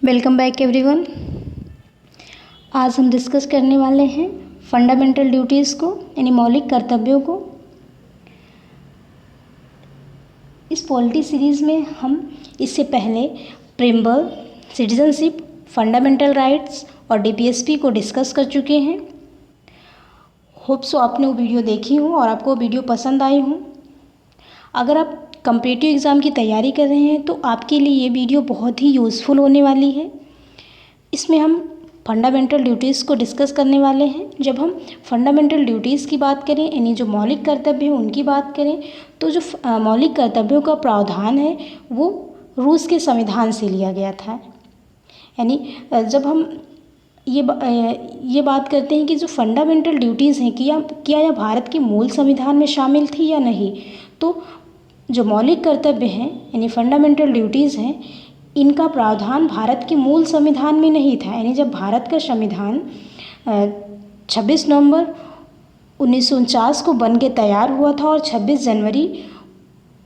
Welcome back everyone. आज हम discuss करने वाले हैं फंडामेंटल ड्यूटीज़ को यानी मौलिक कर्तव्यों को। इस पॉलिटी सीरीज़ में हम इससे पहले प्रेम्बल, सिटीजनशिप, फंडामेंटल राइट्स और डीपीएसपी को डिस्कस कर चुके हैं। होप सो आपने वो वीडियो देखी हो और आपको वो वीडियो पसंद आई हो। अगर आप कॉम्पिटिटिव एग्ज़ाम की तैयारी कर रहे हैं तो आपके लिए ये वीडियो बहुत ही यूज़फुल होने वाली है। इसमें हम फंडामेंटल ड्यूटीज़ को डिस्कस करने वाले हैं। जब हम फंडामेंटल ड्यूटीज़ की बात करें यानी जो मौलिक कर्तव्य हैं उनकी बात करें तो जो मौलिक कर्तव्यों का प्रावधान है वो रूस के संविधान से लिया गया था। यानी जब हम ये बात करते हैं कि जो फंडामेंटल ड्यूटीज़ हैं क्या यह भारत के मूल संविधान में शामिल थी या नहीं, तो जो मौलिक कर्तव्य हैं यानी फंडामेंटल ड्यूटीज़ हैं इनका प्रावधान भारत के मूल संविधान में नहीं था। यानी जब भारत का संविधान 26 नवंबर 1949 को बन के तैयार हुआ था और 26 जनवरी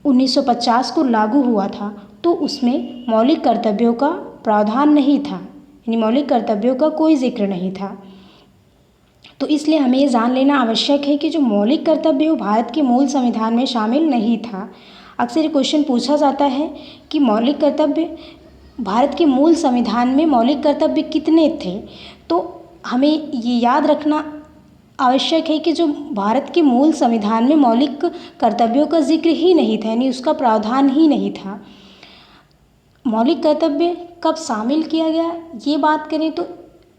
1950 को लागू हुआ था तो उसमें मौलिक कर्तव्यों का प्रावधान नहीं था, यानी मौलिक कर्तव्यों का कोई जिक्र नहीं था। तो इसलिए हमें ये जान लेना आवश्यक है कि जो मौलिक कर्तव्य वो भारत के मूल संविधान में शामिल नहीं था। अक्सर ये क्वेश्चन पूछा जाता है कि मौलिक कर्तव्य भारत के मूल संविधान में मौलिक कर्तव्य कितने थे, तो हमें ये याद रखना आवश्यक है कि जो भारत के मूल संविधान में मौलिक कर्तव्यों का जिक्र ही नहीं था, यानी उसका प्रावधान ही नहीं था। मौलिक कर्तव्य कब शामिल किया गया ये बात करें तो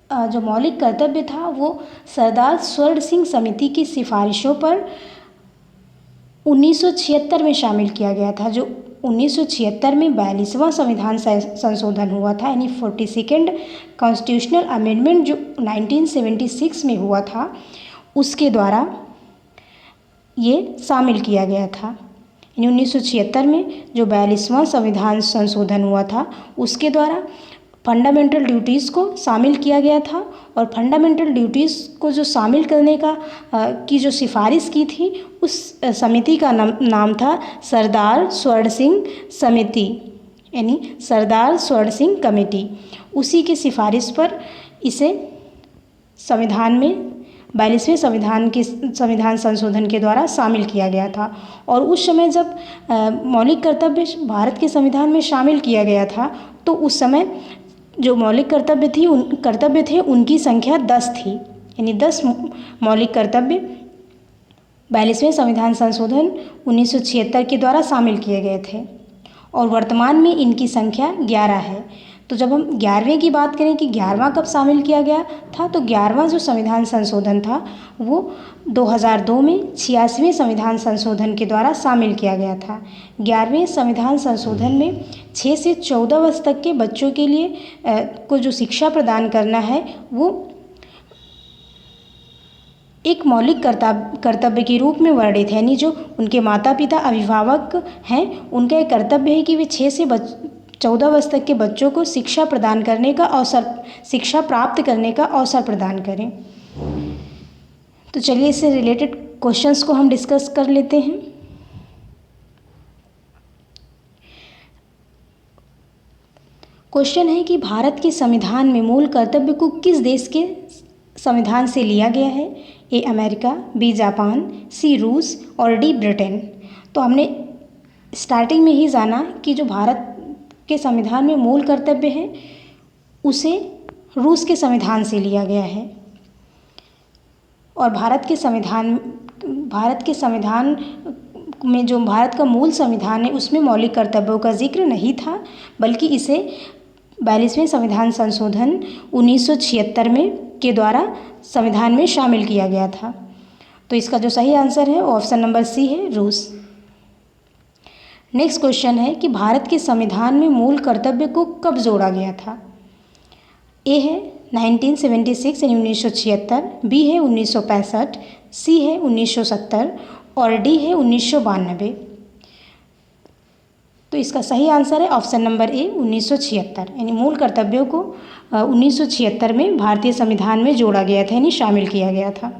जो मौलिक कर्तव्य था वो सरदार स्वर्ण सिंह समिति की सिफारिशों पर 1976 में शामिल किया गया था। जो 1976 में 42वां संविधान संशोधन हुआ था, यानी 42nd कॉन्स्टिट्यूशनल अमेंडमेंट जो 1976 में हुआ था उसके द्वारा ये शामिल किया गया था। यानी 1976 में जो 42वां संविधान संशोधन हुआ था उसके द्वारा फंडामेंटल ड्यूटीज़ को शामिल किया गया था। और फंडामेंटल ड्यूटीज़ को जो शामिल करने की जो सिफारिश की थी उस समिति का नाम था सरदार स्वर्ण सिंह समिति, यानी सरदार स्वर्ण सिंह कमेटी। उसी की सिफारिश पर इसे संविधान में 42वें संविधान संशोधन के द्वारा शामिल किया गया था। और उस समय जब मौलिक कर्तव्य भारत के संविधान में शामिल किया गया था तो उस समय जो मौलिक कर्तव्य थे उनकी संख्या 10 थी, यानी 10 मौलिक कर्तव्य 42वें संविधान संशोधन 1976 के द्वारा शामिल किए गए थे और वर्तमान में इनकी संख्या 11 है। तो जब हम 11वें की बात करें कि 11वां कब शामिल किया गया था, तो 11वां जो संविधान संशोधन था वो 2002 में 86वें संविधान संशोधन के द्वारा शामिल किया गया था। 11वें संविधान संशोधन में 6 से 14 वर्ष तक के बच्चों के लिए को जो शिक्षा प्रदान करना है वो एक मौलिक कर्तव्य के रूप में वर्णित है। यानी जो उनके माता पिता अभिभावक हैं उनका एक कर्तव्य है कि वे 6 से 14 वर्ष तक के बच्चों को शिक्षा प्राप्त करने का अवसर प्रदान करें। तो चलिए इससे रिलेटेड क्वेश्चंस को हम डिस्कस कर लेते हैं। क्वेश्चन है कि भारत के संविधान में मूल कर्तव्य को किस देश के संविधान से लिया गया है? ए अमेरिका, बी जापान, सी रूस और डी ब्रिटेन। तो हमने स्टार्टिंग में ही जाना कि जो भारत के संविधान में मूल कर्तव्य है उसे रूस के संविधान से लिया गया है। और भारत के संविधान में जो भारत का मूल संविधान है उसमें मौलिक कर्तव्यों का जिक्र नहीं था, बल्कि इसे 42वें संविधान संशोधन 1976 में के द्वारा संविधान में शामिल किया गया था। तो इसका जो सही आंसर है वो ऑप्शन नंबर सी है, रूस। नेक्स्ट क्वेश्चन है कि भारत के संविधान में मूल कर्तव्य को कब जोड़ा गया था? ए है 1976 यानी 1976, बी है 1965, सी है 1970 और डी है 1992। तो इसका सही आंसर है ऑप्शन नंबर ए 1976, यानी मूल कर्तव्यों को 1976 में भारतीय संविधान में जोड़ा गया था, यानी शामिल किया गया था।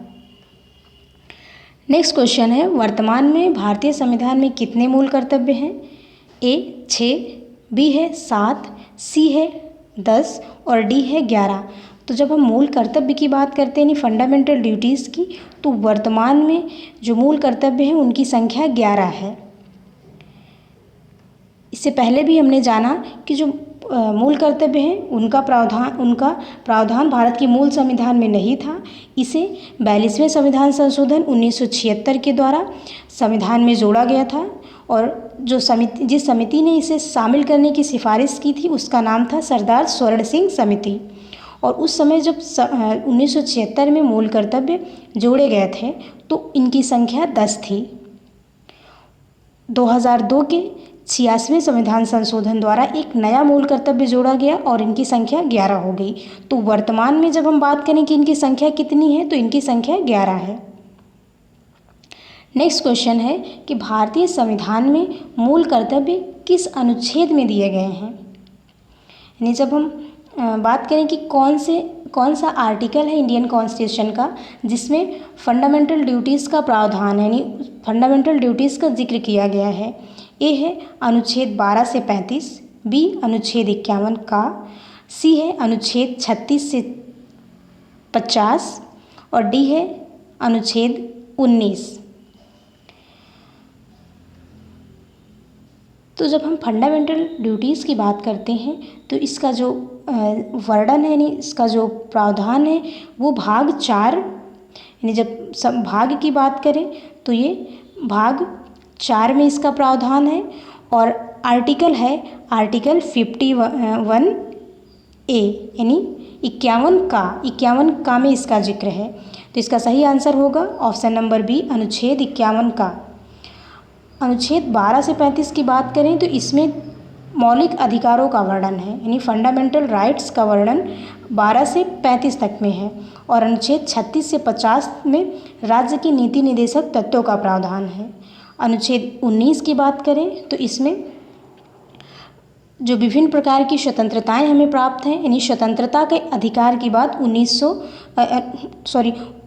नेक्स्ट क्वेश्चन है वर्तमान में भारतीय संविधान में कितने मूल कर्तव्य हैं? ए 6, बी है 7, सी है 10 और डी है 11। तो जब हम मूल कर्तव्य की बात करते हैं यानी फंडामेंटल ड्यूटीज़ की, तो वर्तमान में जो मूल कर्तव्य हैं उनकी संख्या 11 है। इससे पहले भी हमने जाना कि जो मूल कर्तव्य हैं उनका प्रावधान भारत के मूल संविधान में नहीं था। इसे 42वें संविधान संशोधन 1976 के द्वारा संविधान में जोड़ा गया था और जिस समिति ने इसे शामिल करने की सिफारिश की थी उसका नाम था सरदार स्वर्ण सिंह समिति। और उस समय जब 1976 में मूल कर्तव्य जोड़े गए थे तो इनकी संख्या 10 थी। 2002 के 86वें संविधान संशोधन द्वारा एक नया मूल कर्तव्य जोड़ा गया और इनकी संख्या 11 हो गई। तो वर्तमान में जब हम बात करें कि इनकी संख्या कितनी है तो इनकी संख्या 11 है। नेक्स्ट क्वेश्चन है कि भारतीय संविधान में मूल कर्तव्य किस अनुच्छेद में दिए गए हैं। यानी जब हम बात करें कि कौन सा आर्टिकल है इंडियन कॉन्स्टिट्यूशन का जिसमें फंडामेंटल ड्यूटीज़ का प्रावधान है यानी फंडामेंटल ड्यूटीज़ का जिक्र किया गया है। ए है अनुच्छेद 12 से 35, बी अनुच्छेद 51 का, सी है अनुच्छेद 36 से 50 और डी है अनुच्छेद 19। तो जब हम फंडामेंटल ड्यूटीज़ की बात करते हैं तो इसका जो वर्णन है यानी इसका जो प्रावधान है वो भाग 4 यानी जब सब भाग की बात करें तो ये भाग 4 में इसका प्रावधान है और आर्टिकल है आर्टिकल 51 ए यानी 51 का में इसका जिक्र है। तो इसका सही आंसर होगा ऑप्शन नंबर बी अनुच्छेद 51 का। अनुच्छेद 12 से 35 की बात करें तो इसमें मौलिक अधिकारों का वर्णन है यानी फंडामेंटल राइट्स का वर्णन 12 से 35 तक में है और अनुच्छेद 36 से 50 में राज्य की नीति निर्देशक तत्वों का प्रावधान है। अनुच्छेद 19 की बात करें तो इसमें जो विभिन्न प्रकार की स्वतंत्रताएं हमें प्राप्त हैं यानी स्वतंत्रता के अधिकार की बात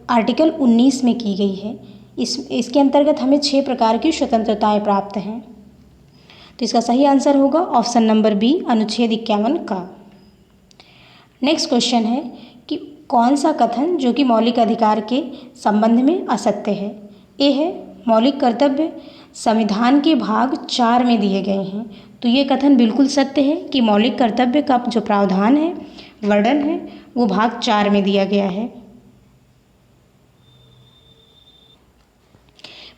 आर्टिकल 19 में की गई है। इसके अंतर्गत हमें 6 प्रकार की स्वतंत्रताएं प्राप्त हैं। तो इसका सही आंसर होगा ऑप्शन नंबर बी अनुच्छेद 51 का। नेक्स्ट क्वेश्चन है कि कौन सा कथन जो कि मौलिक अधिकार के संबंध में असत्य है। ए है मौलिक कर्तव्य संविधान के भाग 4 में दिए गए हैं। तो ये कथन बिल्कुल सत्य है कि मौलिक कर्तव्य का जो प्रावधान है वर्णन है वो भाग 4 में दिया गया है।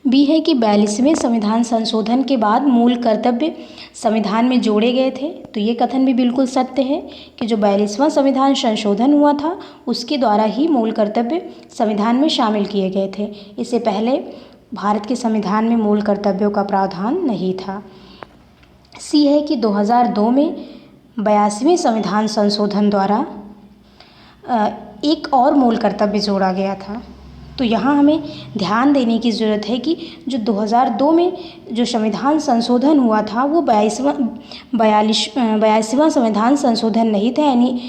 बी है कि 42वें संविधान संशोधन के बाद मूल कर्तव्य संविधान में जोड़े गए थे। तो ये कथन भी बिल्कुल सत्य है कि जो 42वां संविधान संशोधन हुआ था उसके द्वारा ही मूल कर्तव्य संविधान में शामिल किए गए थे। इससे पहले भारत के संविधान में मूल कर्तव्यों का प्रावधान नहीं था। सी है कि 2002 में 82वें संविधान संशोधन द्वारा एक और मूल कर्तव्य जोड़ा गया था। तो यहाँ हमें ध्यान देने की ज़रूरत है कि जो 2002 में जो संविधान संशोधन हुआ था वो 82वां संविधान संशोधन नहीं था यानी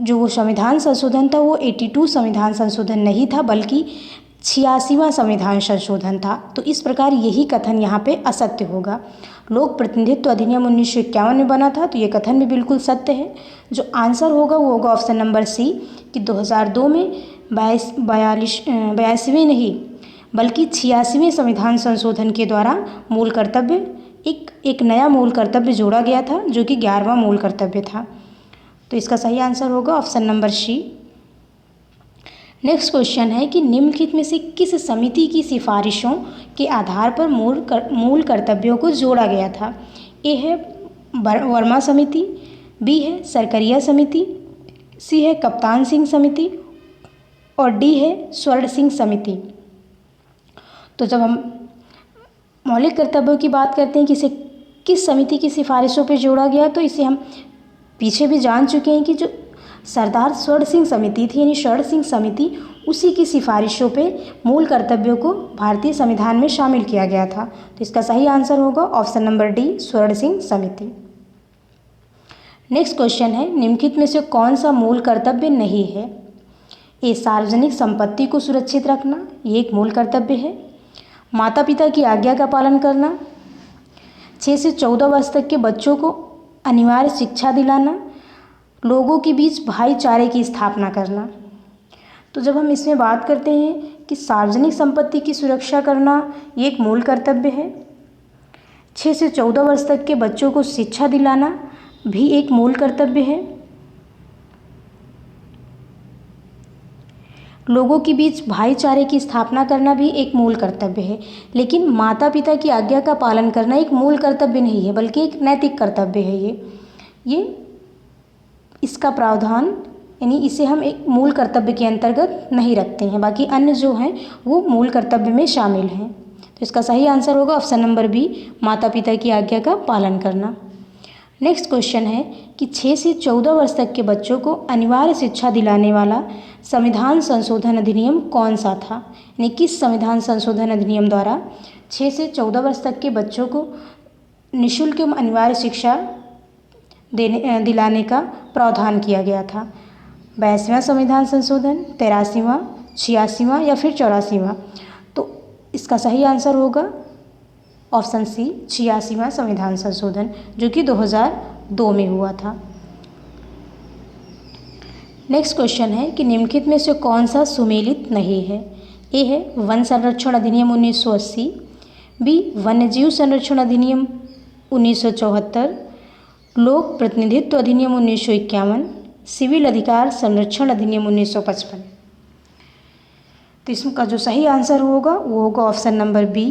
जो वो संविधान संशोधन था वो 82 संविधान संशोधन नहीं था बल्कि 86वां संविधान संशोधन था। तो इस प्रकार यही कथन यहाँ पे असत्य होगा। लोक प्रतिनिधित्व अधिनियम 1951 में बना था तो ये कथन भी बिल्कुल सत्य है। जो आंसर होगा वो होगा ऑप्शन नंबर सी कि 2002 में 82वें नहीं बल्कि 86वें संविधान संशोधन के द्वारा मूल कर्तव्य एक नया मूल कर्तव्य जोड़ा गया था जो कि 11वां मूल कर्तव्य था। तो इसका सही आंसर होगा option number C. Next question है कि निम्नलिखित में से किस समिति की सिफारिशों के आधार पर मूल कर्तव्यों को जोड़ा गया था। ए है वर्मा समिति, बी है सरकरिया समिति, सी है कप्तान सिंह समिति और डी है स्वर्ण सिंह समिति। तो जब हम मौलिक कर्तव्यों की बात करते हैं कि इसे किस समिति की सिफारिशों पर जोड़ा गया तो इसे हम पीछे भी जान चुके हैं कि जो सरदार स्वर्ण सिंह समिति थी यानी स्वर्ण सिंह समिति उसी की सिफारिशों पे मूल कर्तव्यों को भारतीय संविधान में शामिल किया गया था। तो इसका सही आंसर होगा ऑप्शन नंबर डी स्वर्ण सिंह समिति। नेक्स्ट क्वेश्चन है निम्नलिखित में से कौन सा मूल कर्तव्य नहीं है। ए सार्वजनिक संपत्ति को सुरक्षित रखना, ये एक मूल कर्तव्य है। माता पिता की आज्ञा का पालन करना, 6 से 14 वर्ष तक के बच्चों को अनिवार्य शिक्षा दिलाना, लोगों के बीच भाईचारे की स्थापना करना। तो जब हम इसमें बात करते हैं कि सार्वजनिक संपत्ति की सुरक्षा करना ये एक मूल कर्तव्य है। 6 से 14 वर्ष तक के बच्चों को शिक्षा दिलाना भी एक मूल कर्तव्य है। लोगों के बीच भाईचारे की स्थापना करना भी एक मूल कर्तव्य है। लेकिन माता पिता की आज्ञा का पालन करना एक मूल कर्तव्य नहीं है, बल्कि एक नैतिक कर्तव्य है। ये इसका प्रावधान यानी इसे हम एक मूल कर्तव्य के अंतर्गत नहीं रखते हैं। बाकी अन्य जो हैं वो मूल कर्तव्य में शामिल हैं। तो इसका सही आंसर होगा ऑप्शन नंबर बी, माता पिता की आज्ञा का पालन करना। नेक्स्ट क्वेश्चन है कि 6 से 14 वर्ष तक के बच्चों को अनिवार्य शिक्षा दिलाने वाला संविधान संशोधन अधिनियम कौन सा था? यानी किस संविधान संशोधन अधिनियम द्वारा 6 से 14 वर्ष तक के बच्चों को निःशुल्क एवं अनिवार्य शिक्षा दिलाने का प्रावधान किया गया था? 82वां संविधान संशोधन, 83वां, 86वां या फिर 84वां? तो इसका सही आंसर होगा ऑप्शन सी, 86वां संविधान संशोधन, जो कि 2002 में हुआ था। नेक्स्ट क्वेश्चन है कि निम्नलिखित में से कौन सा सुमेलित नहीं है? ए है वन संरक्षण अधिनियम 1980, बी वन्यजीव संरक्षण अधिनियम 1974, लोक प्रतिनिधित्व अधिनियम 1951, सिविल अधिकार संरक्षण अधिनियम 1955। तो इसका जो सही आंसर होगा वो होगा ऑप्शन नंबर बी,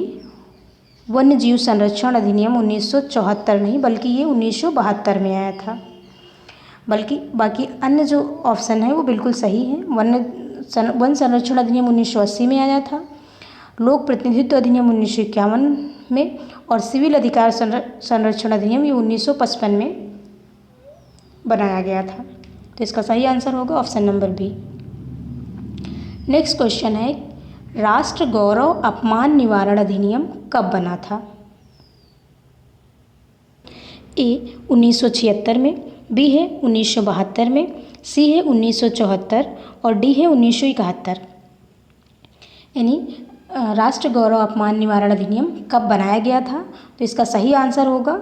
वन्यजीव संरक्षण अधिनियम 1974 नहीं, बल्कि ये 1972 में आया था। बल्कि बाकी अन्य जो ऑप्शन है वो बिल्कुल सही है। वन संरक्षण अधिनियम 1980 में आया था, लोक प्रतिनिधित्व अधिनियम 1951 में, और सिविल अधिकार संरक्षण अधिनियम ये 1955 में बनाया गया था। तो इसका सही आंसर होगा option number B. Next question है राष्ट्र गौरव अपमान निवारण अधिनियम कब बना था? ए 1976 में, बी है 1972 में, सी है 1974 और डी है 1971। यानी राष्ट्र गौरव अपमान निवारण अधिनियम कब बनाया गया था? तो इसका सही आंसर होगा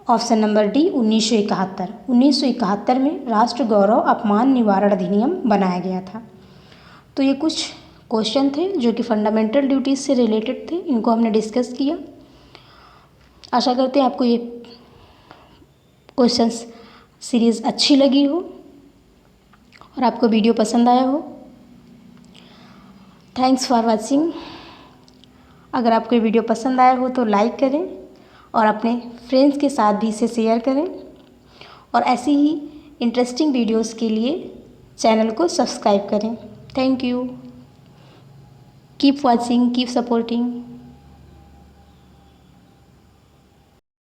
ऑप्शन नंबर डी, 1971। 1971 में राष्ट्र गौरव अपमान निवारण अधिनियम बनाया गया था। तो ये कुछ क्वेश्चन थे जो कि फंडामेंटल ड्यूटीज़ से रिलेटेड थे, इनको हमने डिस्कस किया। आशा करते हैं आपको ये क्वेश्चंस सीरीज़ अच्छी लगी हो और आपको वीडियो पसंद आया हो। Thanks for watching. अगर आपको ये वीडियो पसंद आया हो तो लाइक करें और अपने फ्रेंड्स के साथ भी इसे शेयर करें, और ऐसी ही इंटरेस्टिंग वीडियोस के लिए चैनल को सब्सक्राइब करें। Thank you. Keep watching, keep supporting.